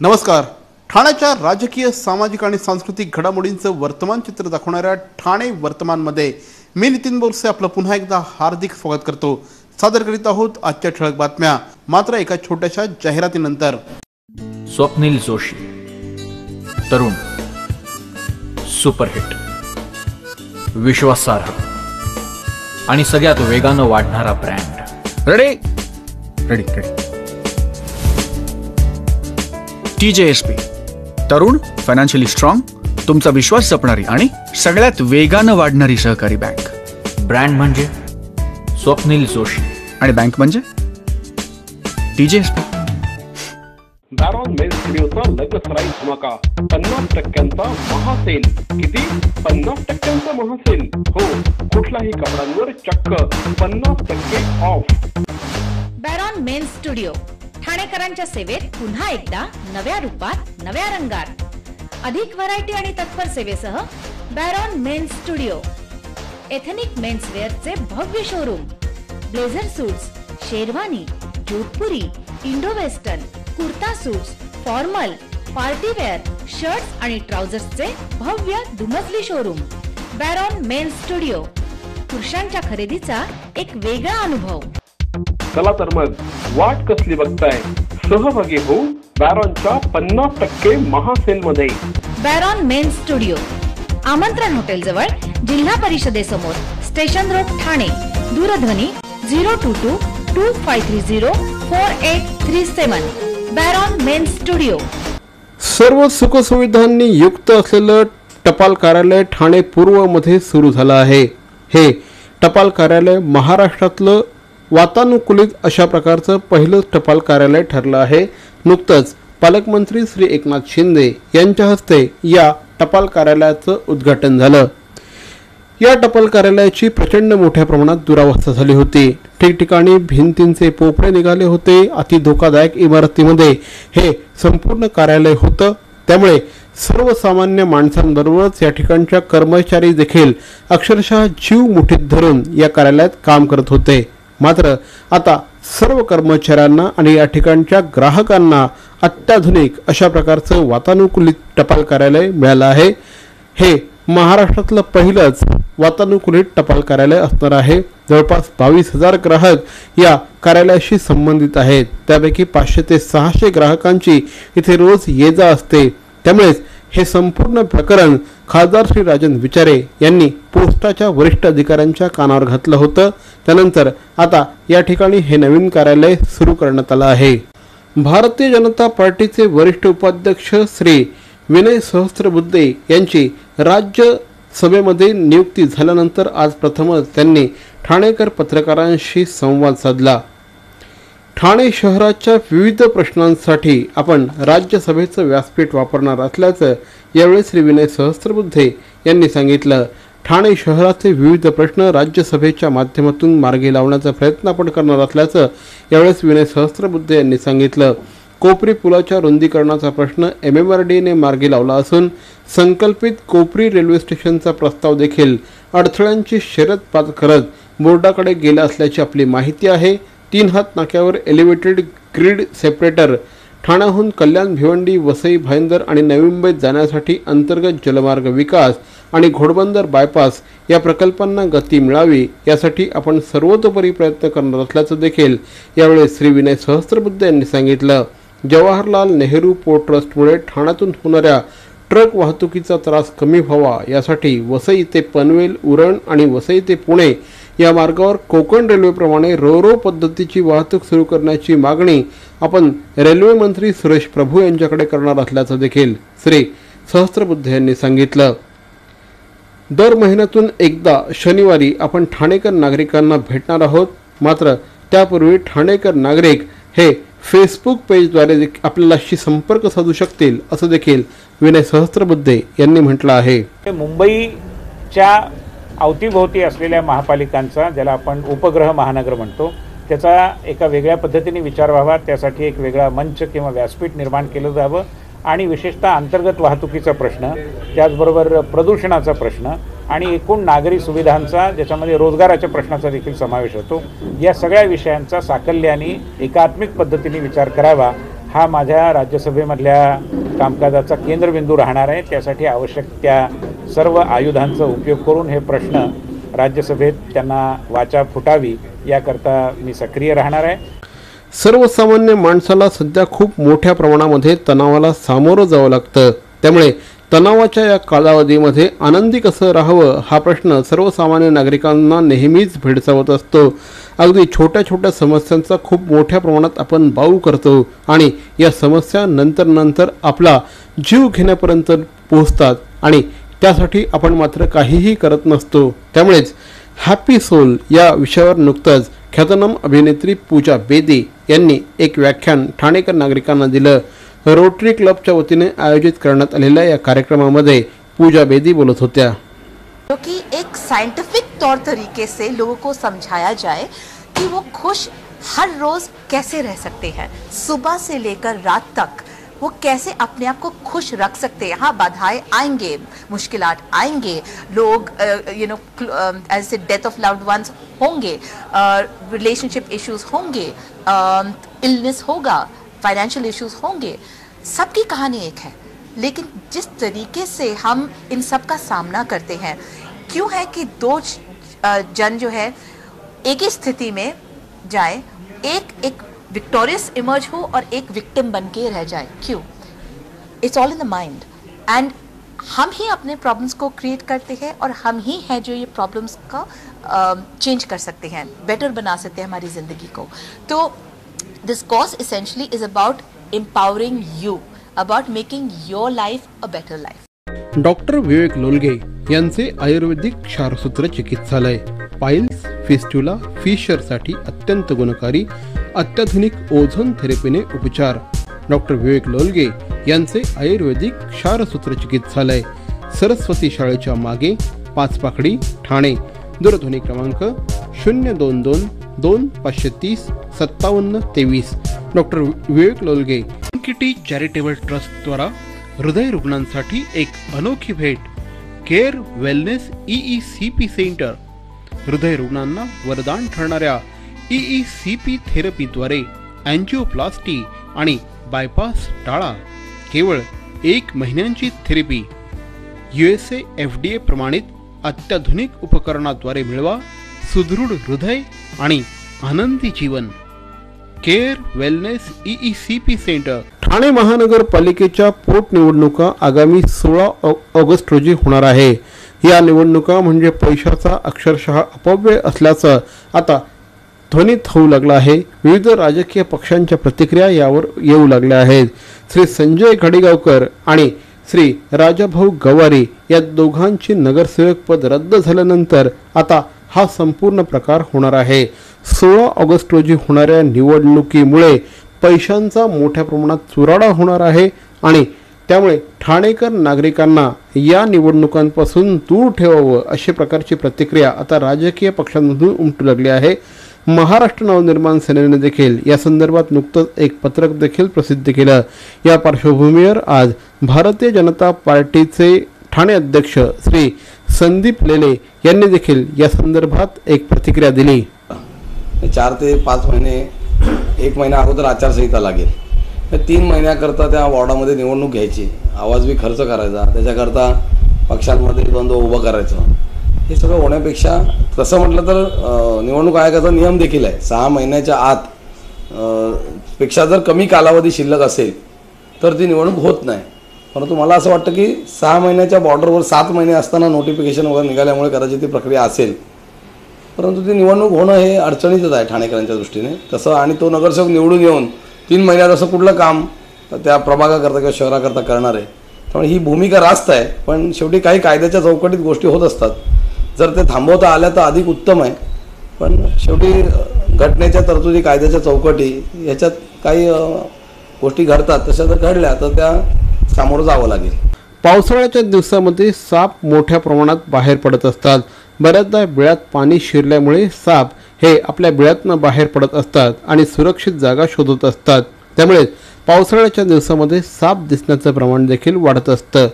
नमस्कार. ठाण्याच्या राजकीय, सामाजिक आणि सांस्कृतिक घडामोडींचं वर्तमान चित्र दाखवणाऱ्या ठाणे वर्तमानमध्ये मी नितीन बोरसे आपलं पुन्हा एकदा हार्दिक स्वागत करतो. सादर करीत आहोत आजच्या ठळक बातम्या, मात्र एका छोट्याशा जाहिरातीनंतर. स्वप्नील जोशी, तरुण, सुपरहिट, विश्वासार्ह आणि सगळ्यात वेगानं वाढणारा brand. Ready ready ready TJSP, तरुण, फायनान्शियली स्ट्रॉंग, तुमचा विश्वास जपणारी आणि सगळ्यात वेगानं वाढणारी सहकारी बँक. ब्रँड म्हणजे स्वप्नील जोशी आणि बँक म्हणजे TJSP. बॅरॉन मेन्स स्टुडिओचा लग्नसराई धमाका, 50% महासेल. किती? 50% महासेल. हो, कुठलाही कपड्यांवर चक्क 50% ऑफ. बॅरॉन मेन्स स्टुडिओ ठाणेकरांच्या सेवेत पुन्हा एकदा नव्या रूपात, नव्या रंगात. अधिक व्हरायटी आणि तत्पर सेवेसह Baron men's studio. Ethnic men's वेअरचे भव्य showroom. Blazer suits, sherwani, Jodhpuri, Indo western, kurta suits, formal, party wear, shirts आणि ट्राउझर्सचे भव्य दुमजली शोरूम. बॅरॉन men's studio. पुरुषांच्या खरेदीचा एक वेगळा अनुभव. चला तर मग वाट कसली बघताय, सहभागी हो बॅरॉनच्या 50% महासेल मध्ये. बॅरॉन मेन्स स्टुडिओ, आमंत्रण हॉटेल जवळ, जिल्हा परिषदेसमोर, स्टेशन रोड, ठाणे. दूरध्वनी 02225304837. बॅरॉन मेन्स स्टुडिओ. सर्व सुखसुविधांनी युक्त असलेलं टपाल कार्यालय ठाणे पूर्व मध्ये सुरू झालं आहे. हे टपाल कार्यालय महाराष्ट्रातलं वातानुकूलित अशा प्रकारचं पहिलंच टपाल कार्यालय ठरलं आहे. नुकतंच पालकमंत्री श्री एकनाथ शिंदे यांच्या हस्ते या टपाल कार्यालयाचं उद्घाटन झालं. या टपाल कार्यालयाची प्रचंड मोठ्या प्रमाणात दुरावस्था झाली होती. ठिकठिकाणी भिंतींचे पोपडे निघाले होते. अति धोकादायक इमारतीमध्ये हे संपूर्ण कार्यालय होतं. त्यामुळे सर्वसामान्य माणसांबरोबरच या ठिकाणच्या कर्मचारी देखील अक्षरशः जीव मुठीत धरून या कार्यालयात काम करत होते. मात्र आता सर्व कर्मचाऱ्यांना आणि या ठिकाणच्या ग्राहकांना अत्याधुनिक अशा प्रकारचं वातानुकूलित टपाल कार्यालय मिळालं आहे. हे महाराष्ट्रातलं पहिलंच वातानुकूलित टपाल कार्यालय असणार आहे. जवळपास 22,000 ग्राहक या कार्यालयाशी संबंधित आहेत. त्यापैकी 500 ते 600 ग्राहकांची इथे रोज ये-जा असते. त्यामुळेच हे संपूर्ण प्रकरण खासदार श्री राजन विचारे यांनी पोस्टाच्या वरिष्ठ अधिकाऱ्यांच्या कानावर घातलं होतं. त्यानंतर आता या ठिकाणी हे नवीन कार्यालय सुरू करण्यात आलं आहे. भारतीय जनता पार्टीचे वरिष्ठ उपाध्यक्ष श्री विनय सहस्त्रबुद्धे यांची राज्यसभेमध्ये नियुक्ती झाल्यानंतर आज प्रथमच त्यांनी ठाणेकर पत्रकारांशी संवाद साधला. ठाणे शहराच्या विविध प्रश्नांसाठी आपण राज्यसभेचं व्यासपीठ वापरणार असल्याचं यावेळी श्री विनय सहस्त्रबुद्धे यांनी सांगितलं. ठाणे शहराचे विविध प्रश्न राज्यसभेच्या माध्यमातून मार्गी लावण्याचा प्रयत्न आपण करणार असल्याचं यावेळेस विनय सहस्त्रबुद्धे यांनी सांगितलं. कोपरी पुलाच्या रुंदीकरणाचा प्रश्न MMRDने मार्गी लावला असून संकल्पित कोपरी रेल्वे स्टेशनचा प्रस्ताव देखील अडथळ्यांची शर्यत करत बोर्डाकडे गेला असल्याची आपली माहिती आहे. 3 हात नाक्यावर एलिव्हेटेड ग्रीड सेपरेटर, ठाण्याहून कल्याण, भिवंडी, वसई, भाईंदर आणि नवी मुंबईत जाण्यासाठी अंतर्गत जलमार्ग विकास आणि घोडबंदर बायपास या प्रकल्पांना गती मिळावी यासाठी आपण सर्वतोपरी प्रयत्न करणार असल्याचं देखील यावेळी श्री विनय सहस्त्रबुद्धे यांनी सांगितलं. जवाहरलाल नेहरू पोर्ट ट्रस्टमुळे ठाण्यातून होणाऱ्या ट्रक वाहतुकीचा त्रास कमी व्हावा यासाठी वसई ते पनवेल, उरण आणि वसई ते पुणे या मार्गावर कोकण रेल्वेप्रमाणे रो पद्धतीची वाहतूक सुरू करण्याची मागणी आपण रेल्वे मंत्री सुरेश प्रभू यांच्याकडे करणार असल्याचं देखील श्री सहस्त्रबुद्धे यांनी सांगितलं. दर महिन्यातून एकदा शनिवारी आपण ठाणेकर नागरिकांना भेटणार आहोत. मात्र त्यापूर्वी ठाणेकर नागरिक हे फेसबुक पेजद्वारे आपल्याला संपर्क साधू शकतील असं देखील विनय सहस्त्रबुद्धे यांनी म्हटलं आहे. मुंबईच्या अवतीभोवती असलेल्या महापालिकांचा, ज्याला आपण उपग्रह महानगर म्हणतो, त्याचा एका वेगळ्या पद्धतीने विचार व्हावा. त्यासाठी एक वेगळा मंच किंवा व्यासपीठ निर्माण केलं जावं आणि विशेषतः अंतर्गत वाहतुकीचा प्रश्न, त्याचबरोबर प्रदूषणाचा प्रश्न आणि एकूण नागरी सुविधांचा, ज्याच्यामध्ये रोजगाराच्या प्रश्नाचा देखील समावेश होतो, या सगळ्या विषयांचा साकल्याने एकात्मिक पद्धतीने विचार करावा हा माझ्या राज्यसभेमधल्या कामकाजाचा केंद्रबिंदू राहणार आहे. त्यासाठी आवश्यक त्या सर्व आयुधांचा उपयोग करून हे प्रश्न राज्यसभेत त्यांना वाचा फुटावी याकरता मी सक्रिय राहणार आहे. सर्वसामान्य माणसाला सध्या खूप मोठ्या प्रमाणामध्ये तणावाला सामोरं जावं लागतं. त्यामुळे तणावाच्या या कालावधीमध्ये आनंदी कसं राहावं हा प्रश्न सर्वसामान्य नागरिकांना नेहमीच भेडसावत असतो. अगदी छोट्या छोट्या समस्यांचा खूप मोठ्या प्रमाणात आपण बाऊ करतो आणि या समस्या नंतर आपला जीव घेण्यापर्यंत पोहोचतात आणि त्यासाठी आपण मात्र काहीही करत नसतो. त्यामुळेच हॅपी सोल या विषयावर नुकतंच ख्यातनाम अभिनेत्री पूजा बेदी यांनी एक व्याख्यान ठाणेकर नागरिकांना दिलं. रोटरी क्लबच्या वतीने आयोजित करण्यात आलेल्या या कार्यक्रमामध्ये पूजा बेदी बोलत होत्या. क्योंकि एक साइंटिफिक तौर तरीके से लोगों को समझाया जाए कि वो खुश हर रोज कैसे रह सकते हैं, सुबह से लेकर रात तक वो कैसे अपने आप को खुश रख सकते हैं. हाँ, बाधाएं आएंगे, मुश्किलात आएंगे, लोग ऐसे डेथ ऑफ लव्ड वंस होंगे, रिलेशनशिप इश्यूज होंगे, इलनेस होगा, फाइनेंशियल इश्यूज होंगे. सबकी कहानी एक है, लेकिन जिस तरीके से हम इन सब का सामना करते हैं, क्यों है कि दो जन जो है एक ही स्थिति में जाए, एक विक्टोरियस इमर्ज हो और एक विक्टिम बन के रह जाए. क्यों? It's all in the mind. And हम ही अपने प्रॉब्लम्स को क्रिएट करते हैं और हम ही हैं जो ये प्रॉब्लम्स का चेंज कर सकते हैं, बेटर बना सकते हैं हमारी ज़िंदगी को. तो दिस course essentially is about empowering you, about making your life a better life. Doctor Vivek Lolage यांचे आयुर्वेदिक क्षारसूत्र चिकित्सालय, पाइल्स, फिस्टुला, फिशरसाठी अत्यंत गुणकारी अत्याधुनिक ओझोन थेरपीने उपचार. डॉक्टर विवेक लोलगे यांचे आयुर्वेदिक क्षारसूत्र चिकित्सालय, सरस्वती शाळेच्या मागे, पाचपाकडी, ठाणे. दूरध्वनी क्रमांक 022-2530-5723. Doctor Vivek Lolage. Kitty charitable trust द्वारा हृदय रुग्णांसाठी एक अनोखी भेट, केअर वेलनेस EECP सेंटर. हृदय रुग्णांना वरदान ठरणाऱ्या EECP थेरपीद्वारे अँजिओप्लास्टी आणि बायपास टाळा. केवळ 1 महिन्यांची थेरपी. USA FDA प्रमाणित अत्याधुनिक उपकरणाद्वारे मिळवा सुदृढ हृदय आणि आनंदी जीवन. Care wellness EECP centre. Thane महानगरपालिकेच्या पोटनिवडणुका आगामी 16 ऑगस्ट रोजी होणार आहे. या निवडणुका म्हणजे पैशाचा अक्षरशः अपव्यय असल्याचं आता ध्वनीत होऊ लागला आहे. विविध राजकीय पक्षांच्या प्रतिक्रिया यावर येऊ लागल्या आहेत. श्री संजय घाडीगावकर आणि श्री राजाभाऊ गवारी या दोघांची नगरसेवक पद रद्द झाल्यानंतर आता हा संपूर्ण प्रकार होणार आहे. 16 ऑगस्ट रोजी होणाऱ्या निवडणुकीमुळे पैशांचा मोठ्या प्रमाणात चुराडा होणार आहे आणि त्यामुळे ठाणेकर नागरिकांना या निवडणुकांपासून दूर ठेवावं अशा प्रकारची प्रतिक्रिया आता राजकीय पक्षांमधून उमटू लागली आहे. महाराष्ट्र नवनिर्माण सेनेने देखील या संदर्भात नुकतंच एक पत्रक देखील प्रसिद्ध केलं. या पार्श्वभूमीवर आज भारतीय जनता पार्टीचे ठाणे अध्यक्ष श्री संदीप लेले यांनी देखील या संदर्भात एक प्रतिक्रिया दिली. 4 ते 5 महिने, 1 महिना अगोदर आचारसंहिता लागेल. 3 महिन्याकरता त्या वॉर्डामध्ये निवडणूक घ्यायची, आवाज बी खर्च करायचा, त्याच्याकरता पक्षांमध्ये द्वंद्व उभं करायचं. हे सगळं होण्यापेक्षा तसं म्हटलं तर निवडणूक आयोगाचा नियम देखील आहे 6 महिन्याच्या आत पेक्षा जर कमी कालावधी शिल्लक असेल तर ती निवडणूक होत नाही. परंतु मला असं वाटतं की 6 महिन्याच्या बॉर्डरवर 7 महिने असताना नोटिफिकेशन वगैरे निघाल्यामुळे कदाचित ती प्रक्रिया असेल. परंतु ती निवडणूक होणं हे अडचणीचंच आहे ठाणेकरांच्या दृष्टीने तसं. आणि तो नगरसेवक निवडून येऊन 3 महिन्यात असं कुठलं काम त्या प्रभागाकरता किंवा शहराकरता करणार आहे. त्यामुळे ही भूमिका रास्त आहे. पण शेवटी काही कायद्याच्या चौकटीत गोष्टी होत असतात. जर ते थांबवता आल्या तर अधिक उत्तम आहे. पण शेवटी घटनेच्या तरतुदी, कायद्याच्या चौकटी याच्यात काही गोष्टी घडतात. तशा जर घडल्या तर त्या सामोरं जावं लागेल. पावसाळ्याच्या दिवसामध्ये साप मोठ्या प्रमाणात बाहेर पडत असतात. बऱ्याचदा बिळात पाणी शिरल्यामुळे साप हे आपल्या बिळातनं बाहेर पडत असतात आणि सुरक्षित जागा शोधत असतात. त्यामुळे पावसाळ्याच्या दिवसामध्ये साप दिसण्याचं प्रमाण देखील वाढत असतं.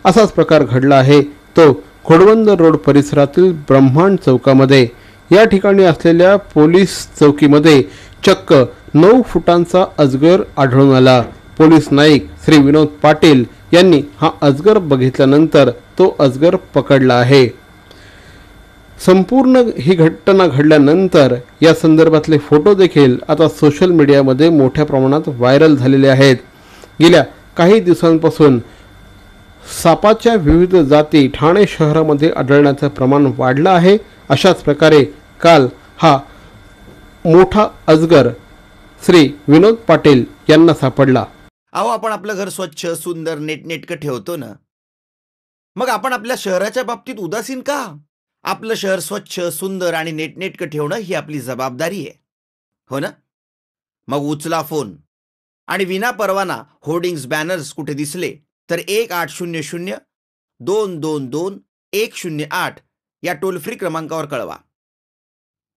असाच प्रकार घडला आहे तो खोडबंदर रोड परिसरातील ब्रह्मांड चौकामध्ये. या ठिकाणी असलेल्या पोलीस चौकीमध्ये चक्क 9 फुटांचा अजगर आढळून आला. पोलीस नाईक श्री विनोद पाटील यांनी हा अजगर बघितल्यानंतर तो अजगर पकडला आहे. संपूर्ण ही घटना घडल्यानंतर या संदर्भातले फोटो देखील आता सोशल मीडियामध्ये मोठ्या प्रमाणात व्हायरल झालेले आहेत. गेल्या काही दिवसांपासून सापाच्या विविध जाती ठाणे शहरामध्ये आढळण्याचं प्रमाण वाढलं आहे. अशाच प्रकारे काल हा मोठा अजगर श्री विनोद पाटील यांना सापडला. अहो, आपण आपलं घर स्वच्छ सुंदर नेटनेटकं ठेवतो ना, मग आपण आपल्या शहराच्या बाबतीत उदासीन का? आपलं शहर स्वच्छ सुंदर आणि नेटनेटकं ठेवणं ही आपली जबाबदारी आहे, हो ना? मग उचला फोन आणि विना परवाना होर्डिंग्स बॅनर्स कुठे दिसले तर 1800-222-108 या टोल फ्री क्रमांकावर कळवा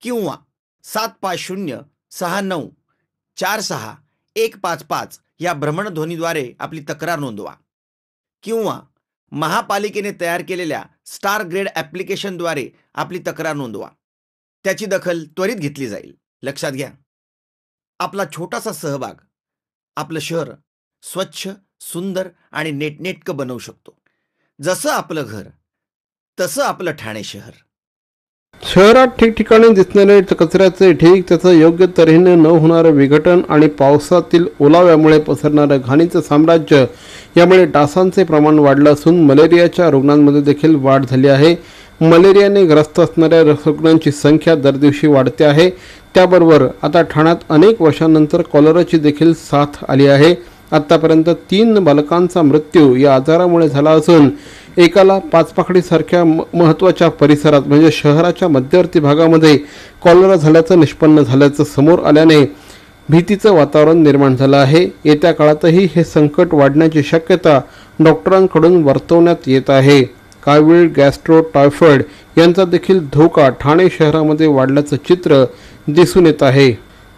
किंवा 75069464155 या भ्रमणध्वनीद्वारे आपली तक्रार नोंदवा किंवा महापालिकेने तयार केलेल्या स्टार ग्रेड ॲप्लिकेशनद्वारे आपली तक्रार नोंदवा. त्याची दखल त्वरित घेतली जाईल. लक्षात घ्या, आपला छोटासा सहभाग आपलं शहर स्वच्छ सुंदर आणि नेटनेटकं बनवू शकतो. जसं आपलं घर तसं आपलं ठाणे शहर. शहरात ठिकठिकाणी दिसणारे कचऱ्याचे ढीग, त्याचं योग्य तऱ्हेने न होणारं विघटन आणि पावसातील ओलाव्यामुळे पसरणारं घाणीचं साम्राज्य यामुळे डासांचे प्रमाण वाढलं असून मलेरियाच्या रुग्णांमध्ये देखील वाढ झाली आहे. मलेरियाने ग्रस्त असणाऱ्या रुग्णांची संख्या दरदिवशी वाढते आहे. त्याबरोबर आता ठाण्यात अनेक वर्षांनंतर कॉलराची देखील साथ आली आहे. आतापर्यंत 3 बालकांचा मृत्यू या आजारामुळे झाला असून एकाला पाचपाखडीसारख्या महत्त्वाच्या परिसरात म्हणजे शहराच्या मध्यवर्ती भागामध्ये कॉलरा झाल्याचं निष्पन्न झाल्याचं समोर आल्याने भीतीचं वातावरण निर्माण झालं आहे. येत्या काळातही हे संकट वाढण्याची शक्यता डॉक्टरांकडून वर्तवण्यात येत आहे. कावीळ, गॅस्ट्रो, टायफॉइड यांचा देखील धोका ठाणे शहरामध्ये वाढल्याचं चित्र दिसून येत आहे.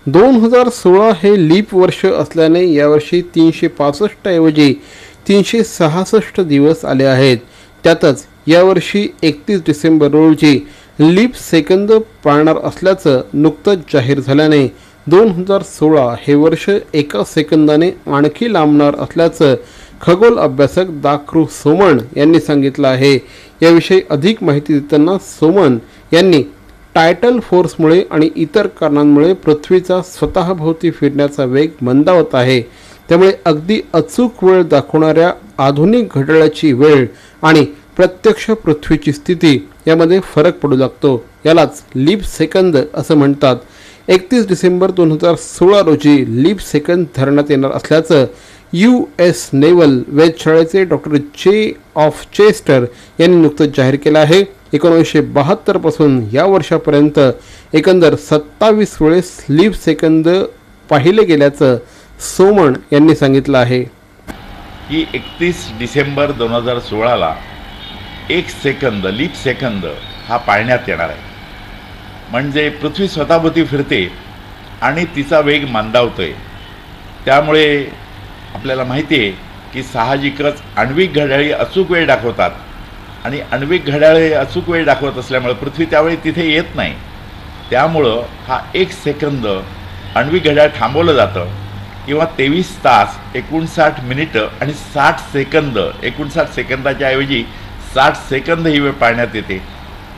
2016 हे लीप वर्ष असल्याने यावर्षी 365 ऐवजी 366 दिवस आले आहेत. त्यातच यावर्षी 31 डिसेंबर रोजी लीप सेकंद पाळणार असल्याचं नुकतंच जाहीर झाल्याने 2016 हे वर्ष एका सेकंदाने आणखी लांबणार असल्याचं खगोल अभ्यासक दाकृ सोमण यांनी सांगितलं आहे. याविषयी अधिक माहिती देताना सोमण यांनी टायटल फोर्समुळे आणि इतर कारणांमुळे पृथ्वीचा स्वतःभोवती फिरण्याचा वेग मंदावत आहे. त्यामुळे अगदी अचूक वेळ दाखवणाऱ्या आधुनिक घड्याळाची वेळ आणि प्रत्यक्ष पृथ्वीची स्थिती यामध्ये फरक पडू लागतो. यालाच लीप सेकंद असं म्हणतात. 31 डिसेंबर 2016 रोजी लीप सेकंद धरण्यात येणार असल्याचं US नेव्हल वेधशाळेचे डॉक्टर जे ऑफ चेस्टर यांनी नुकतंच जाहीर केलं आहे. 1972 पासून या वर्षापर्यंत एकंदर 27 वेळेस लीप सेकंद पाहिले गेल्याचं सोमण यांनी सांगितलं आहे की 31 डिसेंबर 2016ला 1 सेकंद लीप सेकंद हा पाळण्यात येणार आहे. म्हणजे पृथ्वी स्वतःभोवती फिरते आणि तिचा वेग मंदावतोय. त्यामुळे आपल्याला माहिती आहे की साहजिकच आण्विक घड्याळे अचूक वेळ दाखवतात आणि आण्विक घड्याळे अचूक वेळ दाखवत असल्यामुळे पृथ्वी त्यावेळी तिथे येत नाही. त्यामुळं हा 1 सेकंद आण्विक घड्याळ थांबवलं जातं किंवा 23 तास 59 मिनिटं आणि 60 सेकंद 59 सेकंदाच्या ऐवजी 60 सेकंद ही वेळ पाळण्यात येते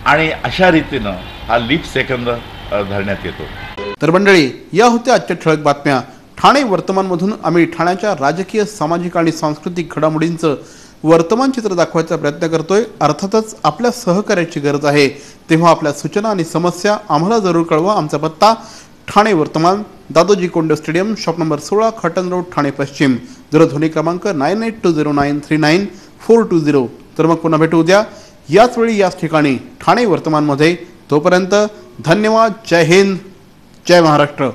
आणि अशा रीतीनं हा लीप सेकंद धरण्यात येतो. तर मंडळी, या होत्या आजच्या ठळक बातम्या. ठाणे वर्तमानमधून आम्ही ठाण्याच्या राजकीय, सामाजिक आणि सांस्कृतिक घडामोडींचं वर्तमान चित्र दाखवायचा प्रयत्न करतोय. अर्थातच आपल्या सहकार्याची गरज आहे. तेव्हा आपल्या सूचना आणि समस्या आम्हाला जरूर कळवा. आमचा पत्ता ठाणे वर्तमान, Dadoji Konde stadium, shop number 16, Khatan road, Thane पश्चिम. दूरध्वनी क्रमांक 9820939420. तर मग पुन्हा भेटू उद्या याच वेळी याच ठिकाणी ठाणे वर्तमानमध्ये. तोपर्यंत धन्यवाद. जय हिंद, जय महाराष्ट्र.